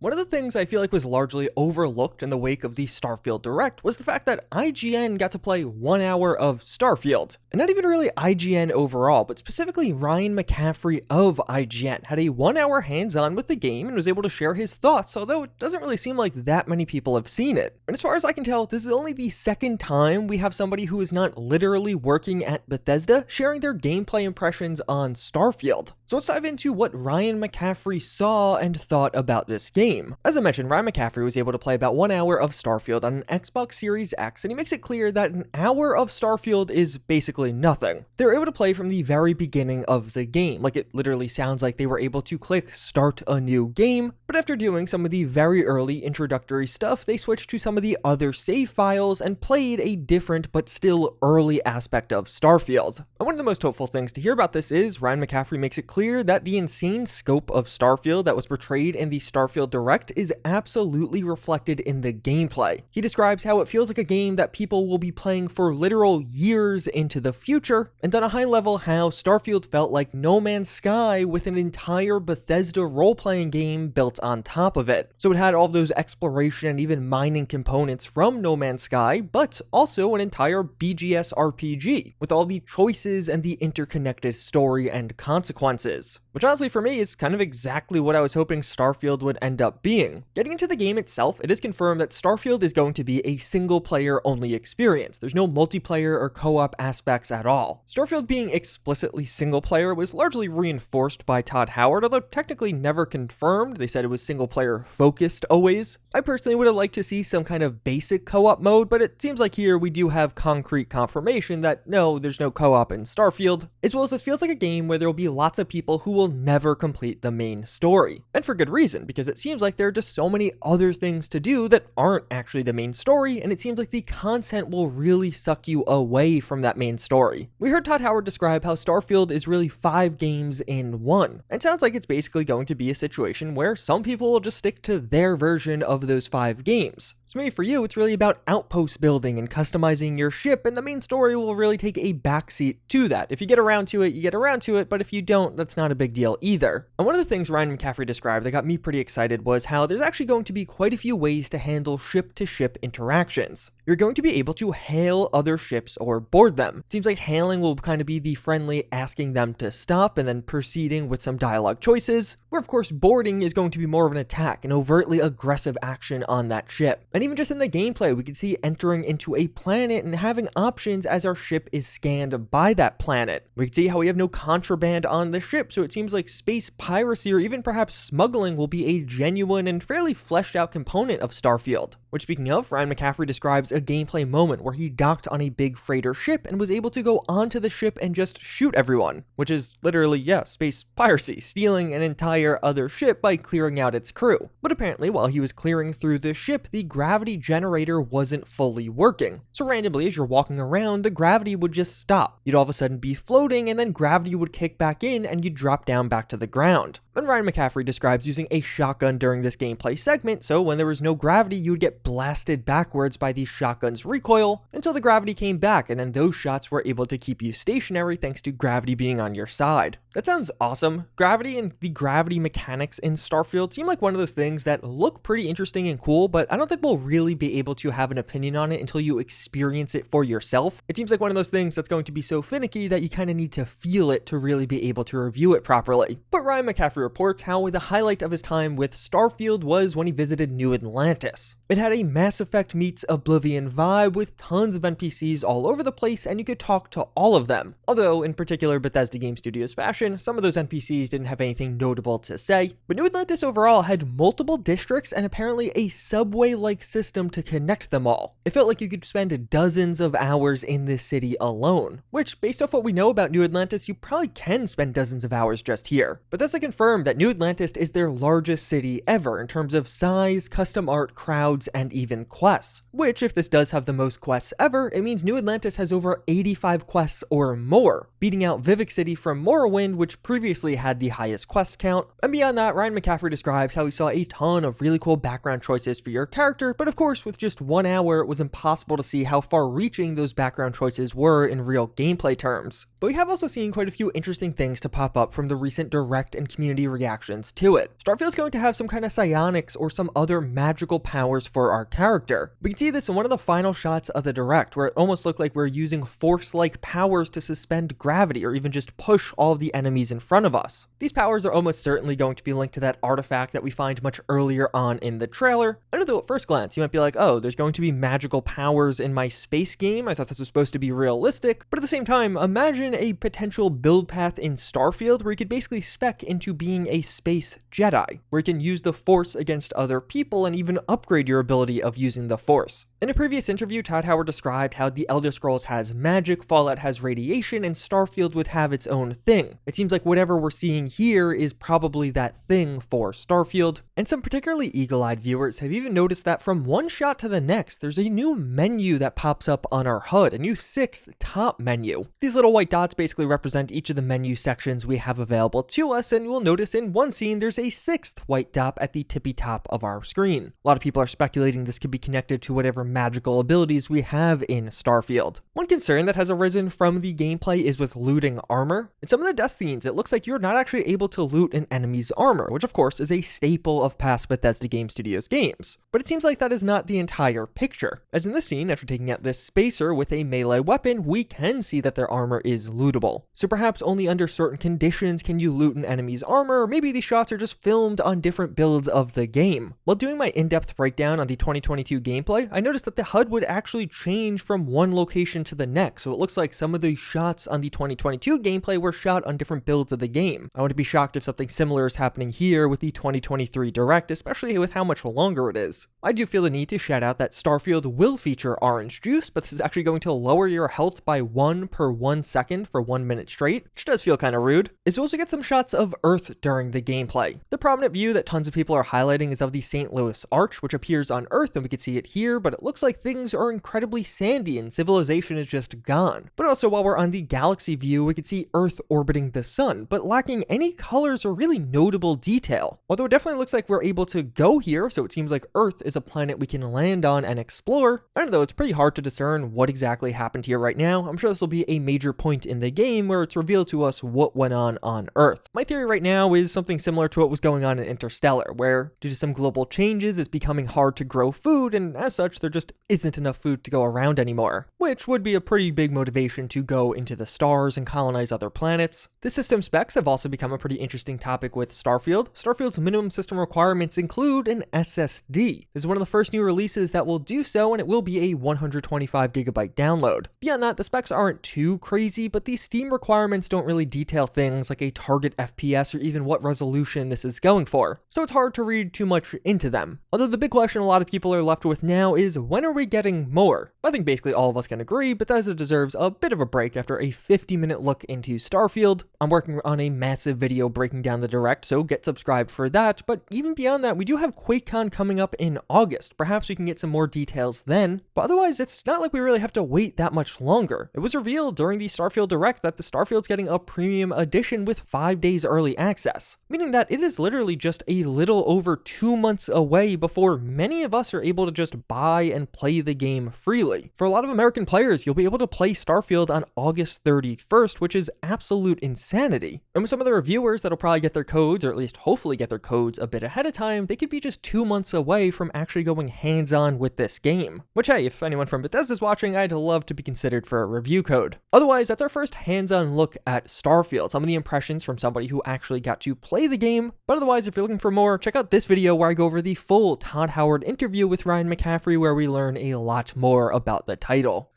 One of the things I feel like was largely overlooked in the wake of the Starfield Direct was the fact that IGN got to play 1 hour of Starfield. And not even really IGN overall, but specifically Ryan Mcaffrey of IGN had a 1 hour hands-on with the game and was able to share his thoughts, although it doesn't really seem like that many people have seen it. And as far as I can tell, this is only the second time we have somebody who is not literally working at Bethesda sharing their gameplay impressions on Starfield. So let's dive into what Ryan Mcaffrey saw and thought about this game. As I mentioned, Ryan Mcaffrey was able to play about 1 hour of Starfield on an Xbox Series X, and he makes it clear that an hour of Starfield is basically nothing. They were able to play from the very beginning of the game, like it literally sounds like they were able to click start a new game, but after doing some of the very early introductory stuff, they switched to some of the other save files and played a different but still early aspect of Starfield. And one of the most hopeful things to hear about this is Ryan Mcaffrey makes it clear that the insane scope of Starfield that was portrayed in the Starfield Direct is absolutely reflected in the gameplay. He describes how it feels like a game that people will be playing for literal years into the future, and on a high level how Starfield felt like No Man's Sky with an entire Bethesda role-playing game built on top of it. So it had all of those exploration and even mining components from No Man's Sky, but also an entire BGS RPG with all the choices and the interconnected story and consequences. Which honestly for me is kind of exactly what I was hoping Starfield would end up being. Getting into the game itself, it is confirmed that Starfield is going to be a single player only experience. There's no multiplayer or co-op aspects at all. Starfield being explicitly single player was largely reinforced by Todd Howard, although technically never confirmed. They said it was single player focused always. I personally would have liked to see some kind of basic co-op mode, but it seems like here we do have concrete confirmation that no, there's no co-op in Starfield, as well as this feels like a game where there will be lots of people who will never complete the main story. And for good reason, because it seems like there are just so many other things to do that aren't actually the main story, and it seems like the content will really suck you away from that main story. We heard Todd Howard describe how Starfield is really 5 games in one. It sounds like it's basically going to be a situation where some people will just stick to their version of those 5 games. So maybe for you, it's really about outpost building and customizing your ship, and the main story will really take a backseat to that. If you get around to it, you get around to it, but if you don't, that's not a big deal either. And one of the things Ryan Mcaffrey described that got me pretty excited was how there's actually going to be quite a few ways to handle ship-to-ship interactions. You're going to be able to hail other ships or board them. Seems like hailing will kind of be the friendly asking them to stop and then proceeding with some dialogue choices, where of course boarding is going to be more of an attack, an overtly aggressive action on that ship. And even just in the gameplay, we can see entering into a planet and having options as our ship is scanned by that planet. We can see how we have no contraband on the ship, so it seems like space piracy or even perhaps smuggling will be a genuine and fairly fleshed out component of Starfield. Which, speaking of, Ryan Mcaffrey describes a gameplay moment where he docked on a big freighter ship and was able to go onto the ship and just shoot everyone, which is literally, yeah, space piracy, stealing an entire other ship by clearing out its crew. But apparently, while he was clearing through the ship, the gravity generator wasn't fully working. So randomly, as you're walking around, the gravity would just stop. You'd all of a sudden be floating, and then gravity would kick back in, and you'd drop down back to the ground. And Ryan Mcaffrey describes using a shotgun during this gameplay segment, so when there was no gravity, you would get blasted backwards by the shotgun's recoil until the gravity came back, and then those shots were able to keep you stationary thanks to gravity being on your side. That sounds awesome. Gravity and the gravity mechanics in Starfield seem like one of those things that look pretty interesting and cool, but I don't think we'll really be able to have an opinion on it until you experience it for yourself. It seems like one of those things that's going to be so finicky that you kind of need to feel it to really be able to review it properly. But Ryan Mcaffrey reports how the highlight of his time with Starfield was when he visited New Atlantis. It had a Mass Effect meets Oblivion vibe with tons of NPCs all over the place, and you could talk to all of them. Although, in particular Bethesda Game Studios fashion, some of those NPCs didn't have anything notable to say. But New Atlantis overall had multiple districts and apparently a subway-like system to connect them all. It felt like you could spend dozens of hours in this city alone, which, based off what we know about New Atlantis, you probably can spend dozens of hours just here. But Bethesda confirmed that New Atlantis is their largest city ever in terms of size, custom art, crowds, and even quests. Which, if this does have the most quests ever, it means New Atlantis has over 85 quests or more, beating out Vivek City from Morrowind, which previously had the highest quest count. And beyond that, Ryan Mcaffrey describes how he saw a ton of really cool background choices for your character, but of course with just 1 hour, it was impossible to see how far-reaching those background choices were in real gameplay terms. But we have also seen quite a few interesting things to pop up from the recent Direct and community community reactions to it. Starfield's going to have some kind of psionics or some other magical powers for our character. We can see this in one of the final shots of the Direct, where it almost looked like we're using force-like powers to suspend gravity or even just push all of the enemies in front of us. These powers are almost certainly going to be linked to that artifact that we find much earlier on in the trailer. I know though at first glance you might be like, oh, there's going to be magical powers in my space game. I thought this was supposed to be realistic, but at the same time, imagine a potential build path in Starfield where you could basically spec into being a space Jedi, where you can use the Force against other people and even upgrade your ability of using the Force. In a previous interview, Todd Howard described how the Elder Scrolls has magic, Fallout has radiation, and Starfield would have its own thing. It seems like whatever we're seeing here is probably that thing for Starfield, and some particularly eagle-eyed viewers have even noticed that from one shot to the next, there's a new menu that pops up on our HUD, a new 6th top menu. These little white dots basically represent each of the menu sections we have available to us, and you'll notice in one scene there's a 6th white dot at the tippy top of our screen. A lot of people are speculating this could be connected to whatever magical abilities we have in Starfield. One concern that has arisen from the gameplay is with looting armor. In some of the death scenes, it looks like you're not actually able to loot an enemy's armor, which of course is a staple of past Bethesda Game Studios games. But it seems like that is not the entire picture. As in this scene, after taking out this spacer with a melee weapon, we can see that their armor is lootable. So perhaps only under certain conditions can you loot an enemy's armor, or maybe these shots are just filmed on different builds of the game. While doing my in-depth breakdown on the 2022 gameplay, I noticed that the HUD would actually change from one location to the next, so it looks like some of the shots on the 2022 gameplay were shot on different builds of the game. I wouldn't be shocked if something similar is happening here with the 2023 Direct, especially with how much longer it is. I do feel the need to shout out that Starfield will feature orange juice, but this is actually going to lower your health by 1 per 1 second for 1 minute straight, which does feel kind of rude. As we also get some shots of Earth during the gameplay. The prominent view that tons of people are highlighting is of the St. Louis Arch, which appears on Earth, and we can see it here, but it looks like things are incredibly sandy and civilization is just gone. But also while we're on the galaxy view, we can see Earth orbiting the sun, but lacking any colors or really notable detail. Although it definitely looks like we're able to go here, so it seems like Earth is a planet we can land on and explore. I don't know, it's pretty hard to discern what exactly happened here right now. I'm sure this will be a major point in the game where it's revealed to us what went on Earth. My theory right now is something similar to what was going on in Interstellar, where due to some global changes, it's becoming hard to grow food, and as such, there just isn't enough food to go around anymore, which would be a pretty big motivation to go into the stars and colonize other planets. The system specs have also become a pretty interesting topic with Starfield. Starfield's minimum system requirements include an SSD. This is one of the first new releases that will do so, and it will be a 125GB download. Beyond that, the specs aren't too crazy, but these Steam requirements don't really detail things like a target FPS or even what resolution this is going for, so it's hard to read too much into them. Although the big question a lot of people are left with now is, when are we getting more? I think basically all of us can agree Bethesda deserves a bit of a break after a 50-minute look into Starfield. I'm working on a massive video breaking down the Direct, so get subscribed for that, but even beyond that, we do have QuakeCon coming up in August. Perhaps we can get some more details then, but otherwise it's not like we really have to wait that much longer. It was revealed during the Starfield Direct that the Starfield's getting a premium edition with 5 days early access, meaning that it is literally just a little over 2 months away before many of us are able to just buy and play the game freely. For a lot of American players, you'll be able to play Starfield on August 31st, which is absolute insanity. And with some of the reviewers that'll probably get their codes, or at least hopefully get their codes a bit ahead of time, they could be just 2 months away from actually going hands-on with this game. Which, hey, if anyone from Bethesda's watching, I'd love to be considered for a review code. Otherwise, that's our first hands-on look at Starfield, some of the impressions from somebody who actually got to play the game. But otherwise, if you're looking for more, check out this video where I go over the full Todd Howard interview with Ryan Mcaffrey, where we learn a lot more about the title.